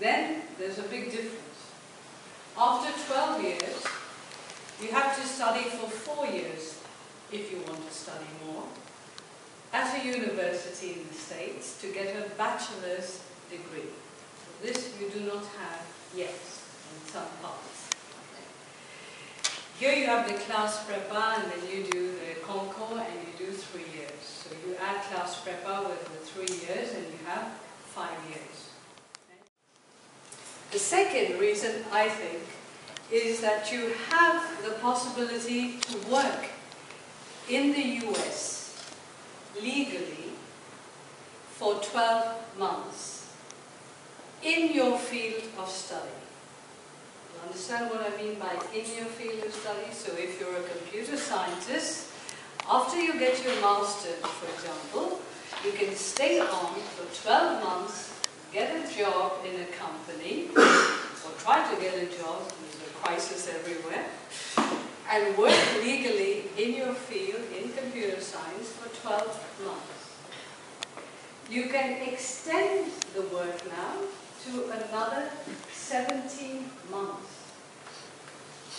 then there's a big difference. After 12 years, you have to study for 4 years if you want to study more at a university in the States to get a bachelor's degree. So this you do not have yet in some parts. Here you have the class prepa, and then you do the concours, and you do 3 years. So you add class prepa with the 3 years, and you have 5 years. Okay. The second reason, I think, is that you have the possibility to work in the US legally for 12 months in your field of study. You understand what I mean by in your field of study? So if you're a computer scientist, after you get your master's, for example, you can stay on for 12 months, get a job in a company, or try to get a job, there's a crisis everywhere, and work legally in your field, in computer science, for 12 months. You can extend the work now to another 17 months,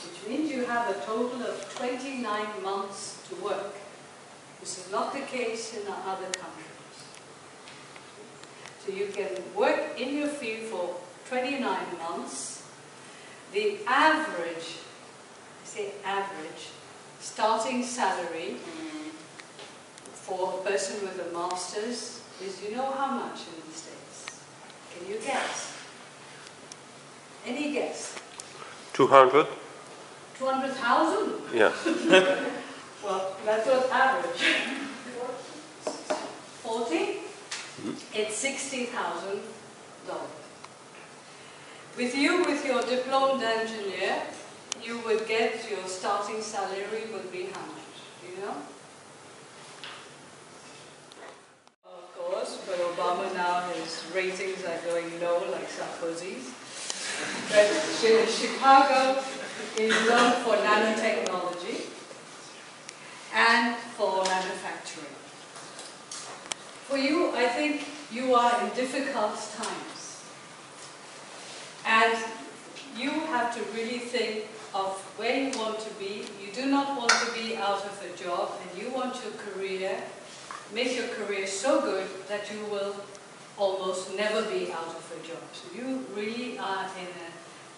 which means you have a total of 29 months to work. This is not the case in other countries. So you can work in your field for 29 months. The average, I say average, starting salary for a person with a master's is, you know how much in the States? Can you guess? Any guess? 200? 200,000? Yeah. Well, that's what average. 40? It's $60,000. With you, with your diplomed engineer, you would get, your starting salary would be how much? Do you know? Of course, but Obama now, his ratings are going low like Sarkozy's. But Chicago is known for nanotechnology and for manufacturing. For you, I think you are in difficult times. And you have to really think of where you want to be. You do not want to be out of a job, and you want your career, make your career so good that you will almost never be out of a job. So you really are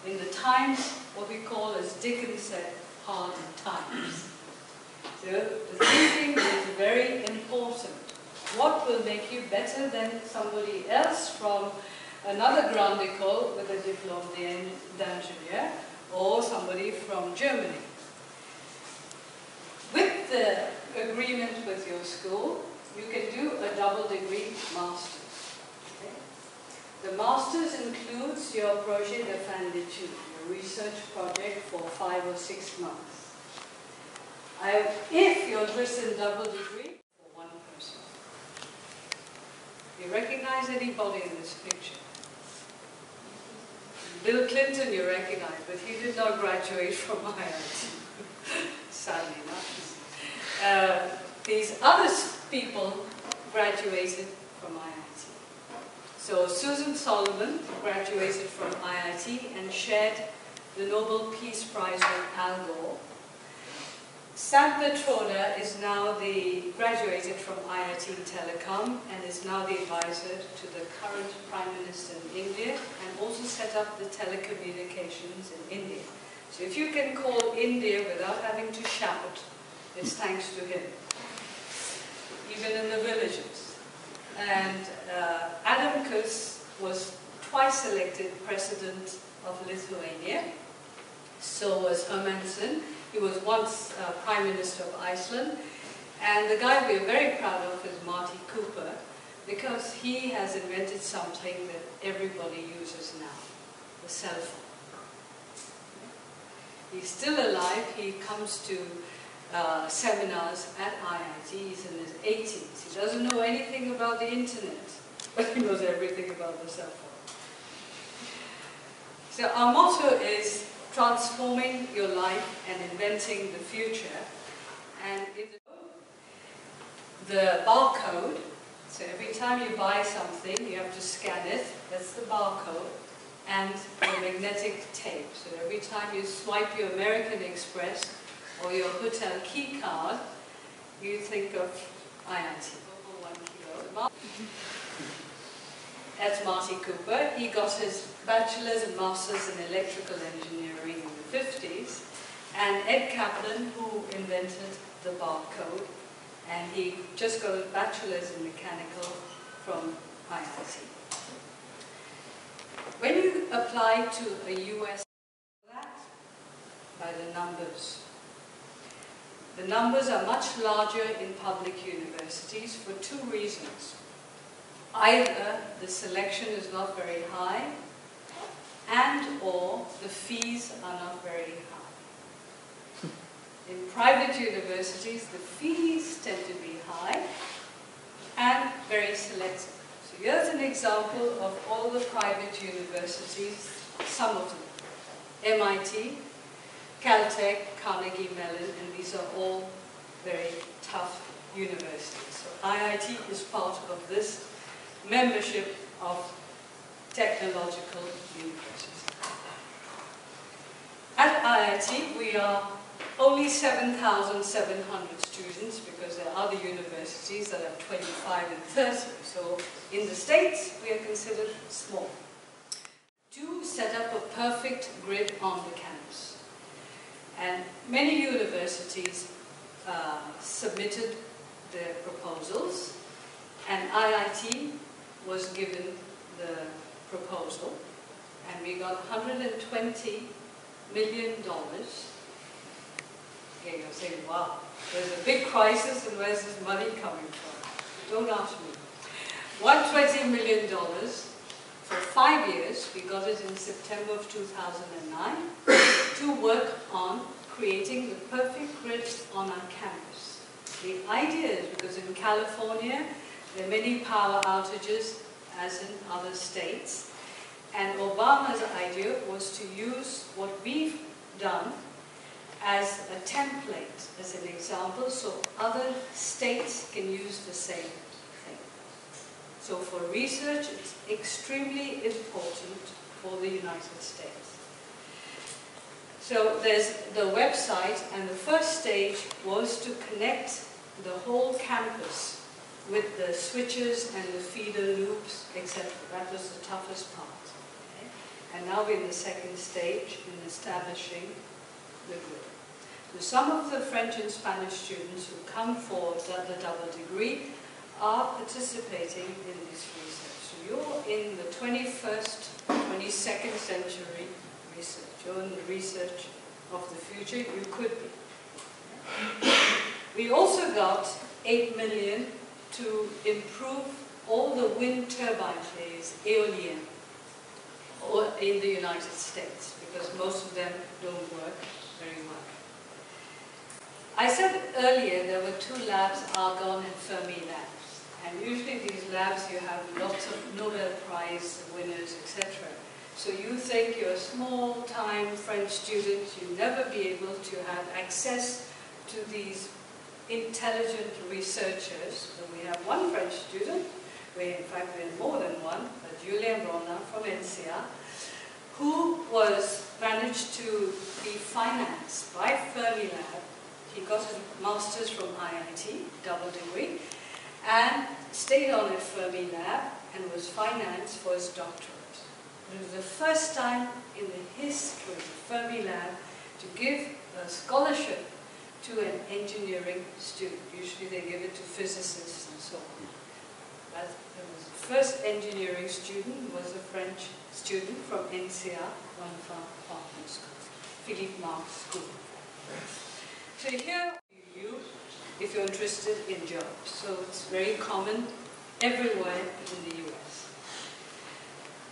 in the times, what we call, as Dickens said, hard times. So the thinking is very important. What will make you better than somebody else from another Grande École with a diplôme d'ingénieur, or somebody from Germany? With the agreement with your school, you can do a double degree master's. Okay? The master's includes your projet de fin d'études, your research project for 5 or 6 months. If you're interested in double degree, for one person. You recognize anybody in this picture? Bill Clinton you recognize, but he did not graduate from IIT, sadly not. These other people graduated from IIT. So Susan Solomon graduated from IIT and shared the Nobel Peace Prize with Al Gore. Sam Petroda is now graduated from IIT Telecom and is now the advisor to the current Prime Minister in India, and also set up the telecommunications in India. So if you can call India without having to shout, it's thanks to him, even in the villages. And Adam Kus was twice elected President of Lithuania. So was Hermansen. He was once Prime Minister of Iceland. And the guy we're very proud of is Marty Cooper, because he has invented something that everybody uses now, the cell phone. He's still alive. He comes to seminars at IIT. He's in his 80s. He doesn't know anything about the internet, but he knows everything about the cell phone. So our motto is transforming your life and inventing the future. And the barcode, so every time you buy something, you have to scan it. That's the barcode. and a magnetic tape. So every time you swipe your American Express or your hotel key card, you think of IIT. 1 kilo. That's Marty Cooper. He got his bachelor's and master's in electrical engineering in the 50s. And Ed Kaplan, who invented the barcode, and he just got his bachelor's in mechanical from IIT. When you apply to a US, by the numbers. The numbers are much larger in public universities for two reasons. Either the selection is not very high, and or the fees are not very high. In private universities, the fees tend to be high and very selective. So here's an example of all the private universities, some of them. MIT, Caltech, Carnegie Mellon, and these are all very tough universities. So IIT is part of this membership of technological universities. At IIT, we are only 7,700 students because there are other universities that have 25 and 30. So in the States, we are considered small. To set up a perfect grid on the campus. And many universities submitted their proposals, and IIT was given the proposal, and we got $120 million. Okay, you're saying, wow, there's a big crisis, and where's this money coming from? Don't ask me. $120 million for 5 years. We got it in September of 2009 to work on creating the perfect grid on our campus. The idea is because in California there are many power outages as in other states, and Obama's idea was to use what we've done as a template, as an example, so other states can use the same thing. So for research, it's extremely important for the United States. So there's the website, and the first stage was to connect the whole campus with the switches and the feeder loops, etc. That was the toughest part. Okay? And now we're in the second stage in establishing the grid. So some of the French and Spanish students who come for the double degree are participating in this research. So you're in the 21st, 22nd century research. You're in the research of the future. You could be. We also got 8 million to improve all the wind turbine plays, éoliennes, or in the United States, because most of them don't work very well. I said earlier there were 2 labs, Argonne and Fermi labs. And usually these labs you have lots of Nobel Prize winners, etc. So you think you're a small-time French student, you'll never be able to have access to these intelligent researchers. So we have one French student, in fact we have more than one, Julien Bronna from ENSEIRB, who managed to be financed by Fermilab. He got his master's from IIT, double degree, and stayed on at Fermilab and was financed for his doctorate. It was the first time in the history of Fermilab to give a scholarship to an engineering student. Usually they give it to physicists and so on. But it was the first engineering student was a French student from ENSEIRB, one of our partner schools, Philippe Marx School. So here you, if you're interested in jobs. So it's very common everywhere in the US.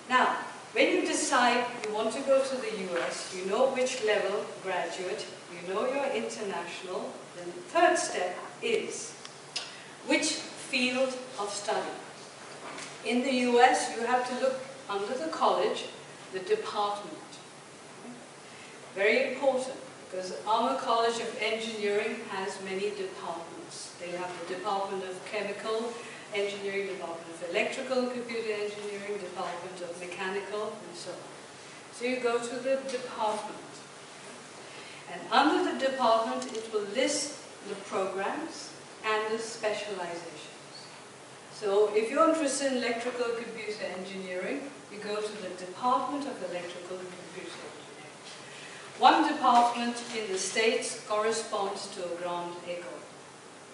Now, when you decide you want to go to the US, you know which level graduate, you know you're international, then the third step is which field of study. In the US, you have to look under the college, the department. Very important, because our College of Engineering has many departments. They have the Department of Chemical Engineering, Department of Electrical and Computer Engineering, Department of Mechanical, and so on. So you go to the department. And under the department, it will list the programs and the specializations. So if you're interested in electrical computer engineering, you go to the Department of Electrical and Computer Engineering. One department in the States corresponds to a grande école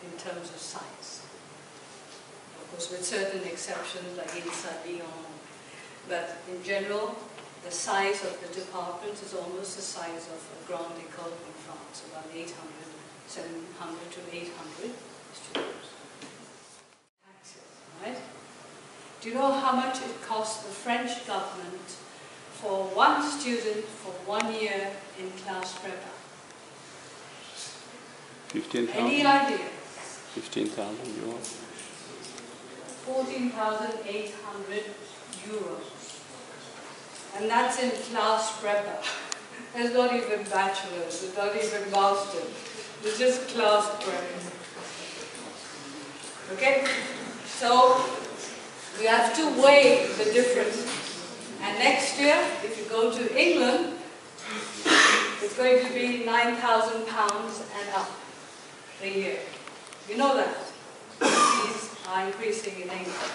in terms of size. Of course, with certain exceptions like INSEIRB, but in general, the size of the department is almost the size of a grande école in France, about 700 to 800 students. Right? Do you know how much it costs the French government for one student for 1 year in class prep? 15,000. Any idea? 15,000 euros. 14,800 euros. And that's in class prep. There's not even bachelor's, there's not even master's. It's just class prep. Okay? So, we have to weigh the difference. And next year, if you go to England, it's going to be £9,000 and up a year. You know that. Fees are increasing in England.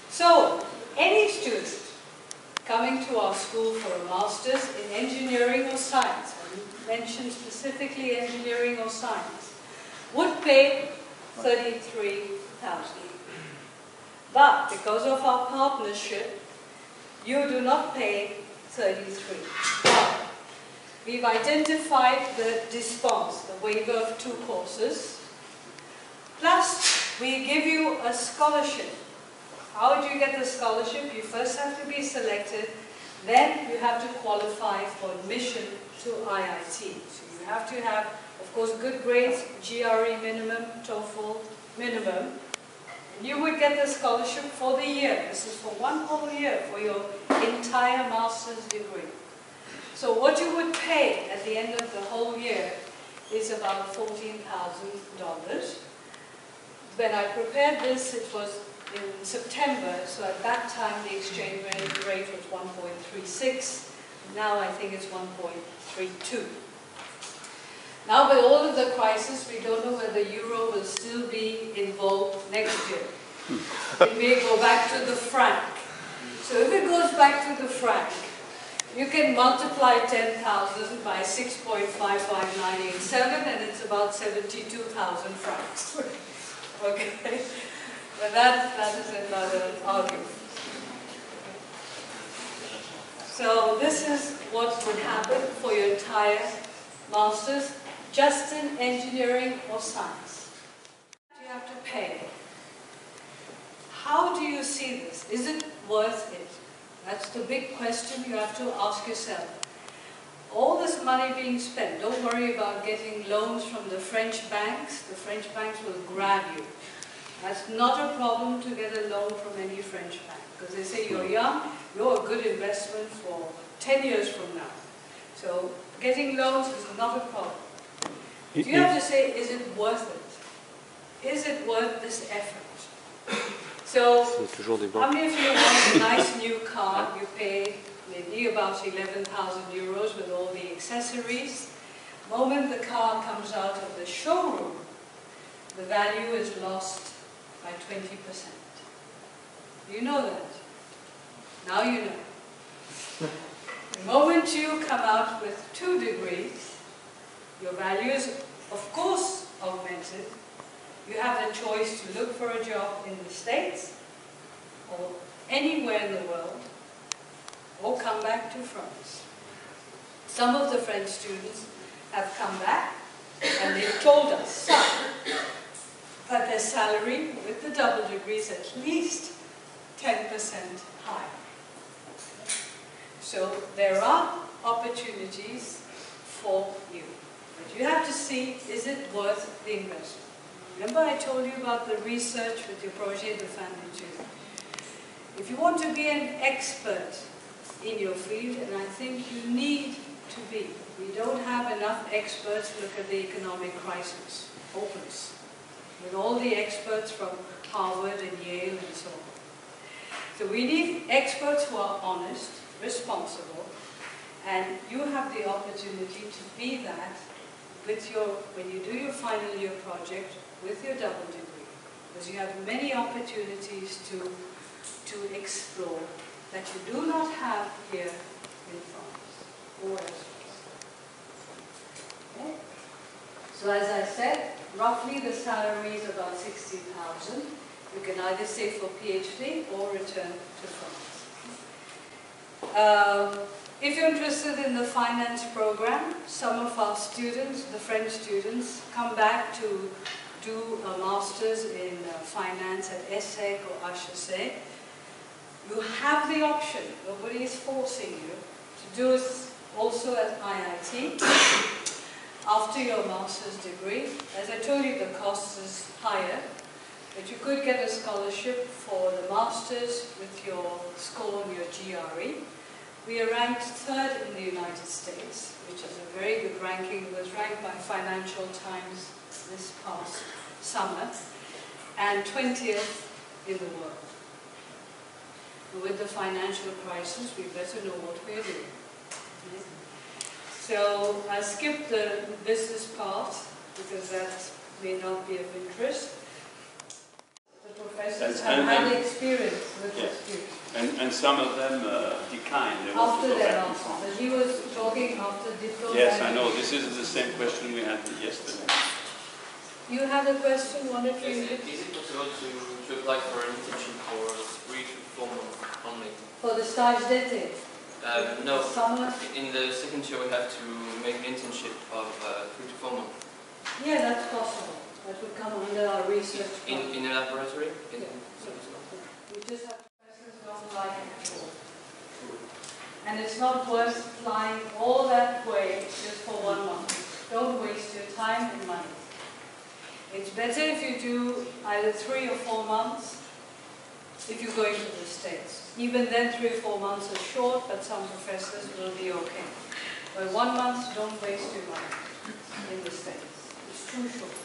So, any student coming to our school for a master's in engineering or science, I mentioned specifically engineering or science, would pay 33,000. But because of our partnership, you do not pay 33. But we've identified the dispense, the waiver of 2 courses, plus we give you a scholarship. How do you get the scholarship? You first have to be selected, then you have to qualify for admission to IIT. So you have to have, of course, good grades, GRE minimum, TOEFL minimum. And you would get the scholarship for the year. This is for 1 whole year for your entire master's degree. So what you would pay at the end of the whole year is about $14,000. When I prepared this, it was in September, so at that time the exchange rate was 1.36. Now I think it's 1.32. Now with all of the crisis, we don't know whether the euro will still be involved next year. It may go back to the franc. So if it goes back to the franc, you can multiply 10,000 by 6.55987 and it's about 72,000 francs. Okay? But that is another argument. So this is what would happen for your entire master's, just in engineering or science. You have to pay. How do you see this? Is it worth it? That's the big question you have to ask yourself. All this money being spent, don't worry about getting loans from the French banks. The French banks will grab you. That's not a problem to get a loan from any French bank, because they say you're young, you're a good investment for 10 years from now. So getting loans is not a problem. You have to say, is it worth it? Is it worth this effort? So, how many of you want a nice new car? You pay maybe about 11,000 euros with all the accessories. The moment the car comes out of the showroom, the value is lost by 20%. You know that. Now you know. The moment you come out with 2 degrees, your value is, of course, augmented. You have the choice to look for a job in the States or anywhere in the world, or come back to France. Some of the French students have come back and they've told us that their salary with the double degree is at least 10% higher. So there are opportunities for you. But you have to see, is it worth the investment? Remember I told you about the research with your projet de fin d'études. If you want to be an expert in your field, and I think you need to be, we don't have enough experts. Look at the economic crisis, hopeless, with all the experts from Harvard and Yale and so on. So we need experts who are honest, responsible, and you have the opportunity to be that with when you do your final year project with your double degree, because you have many opportunities to explore that you do not have here in France or elsewhere. Okay? So as I said, roughly the salary is about 60,000. You can either stay for PhD or return to France. If you're interested in the finance program, some of our students, the French students, come back to do a master's in finance at ENSEIRB or HEC. You have the option, nobody is forcing you, to do it also at IIT after your master's degree. As I told you, the cost is higher, but you could get a scholarship for the master's with your score on your GRE. We are ranked 3rd in the United States, which is a very good ranking. It was ranked by Financial Times this past summer, and 20th in the world. With the financial crisis, we better know what we're doing. So I skipped the business part because that may not be of interest. The professors have had experience with the students. And some of them declined. They after their master. But he was talking after diploma. Yes, I know. This is the same question we had yesterday. You had a question, one of you? Is it possible to apply for an internship for 3 to 4 months only? For the stage d'été? No. Summer? In the second year we have to make an internship of 3 to 4 months. Yeah, that's possible. That would come under our research. In a laboratory? Yeah. We just have professors not like it at all. And it's not worth flying all that way just for 1 month. Don't waste your time and money. It's better if you do either 3 or 4 months if you're going to the States. Even then 3 or 4 months are short, but some professors will be okay. But 1 month, don't waste your money in the States. It's too short.